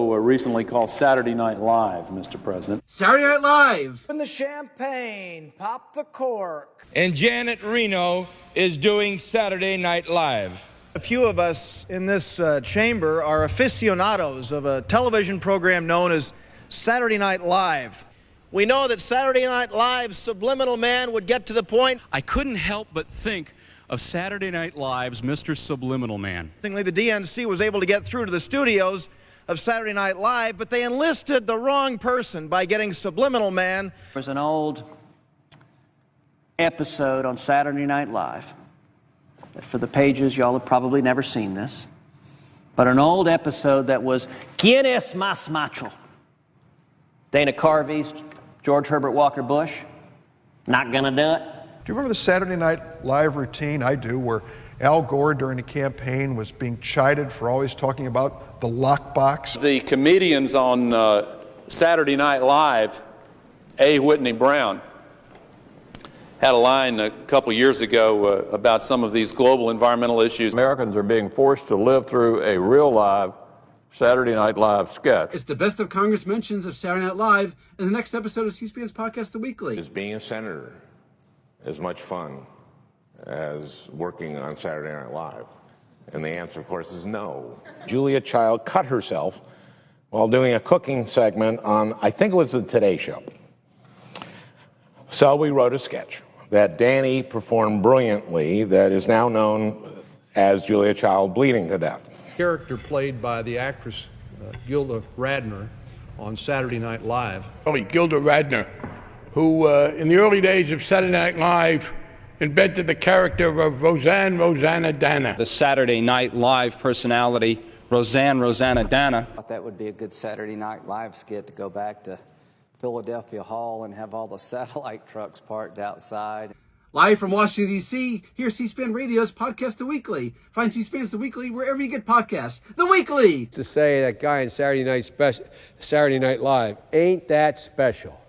show recently called Saturday Night Live, Mr. President. Saturday Night Live. Open the champagne, pop the cork. And Janet Reno is doing Saturday Night Live. A few of us in this chamber are aficionados of a television program known as Saturday Night Live. We know that Saturday Night Live's subliminal man would get to the point. I couldn't help but think of Saturday Night Live's Mr. Subliminal Man. The DNC was able to get through to the studios of Saturday Night Live, but they enlisted the wrong person by getting Subliminal Man. There's an old episode on Saturday Night Live. For the pages, y'all have probably never seen this. But an old episode that was, ¿Quién es más macho? Dana Carvey's George Herbert Walker Bush. Not gonna do it. Do you remember the Saturday Night Live routine? I do, where Al Gore during the campaign was being chided for always talking about the lockbox. The comedians on Saturday Night Live, A. Whitney Brown, had a line a couple years ago about some of these global environmental issues. Americans are being forced to live through a real live Saturday Night Live sketch. It's the best of Congress mentions of Saturday Night Live in the next episode of C-SPAN's podcast, The Weekly. Is being a senator as much fun as working on Saturday Night Live? And the answer, of course, is no. Julia Child cut herself while doing a cooking segment on, I think it was the Today Show. So we wrote a sketch that Danny performed brilliantly that is now known as Julia Child bleeding to death. Character played by the actress Gilda Radner on Saturday Night Live. Gilda Radner, who in the early days of Saturday Night Live invented the character of Rosanna Dana. The Saturday Night Live personality, Rosanna Dana. I thought that would be a good Saturday Night Live skit to go back to Philadelphia Hall and have all the satellite trucks parked outside. Live from Washington, D.C., here's C-SPAN Radio's podcast, The Weekly. Find C-SPAN's The Weekly wherever you get podcasts. The Weekly! To say that guy in Saturday Night Live ain't that special.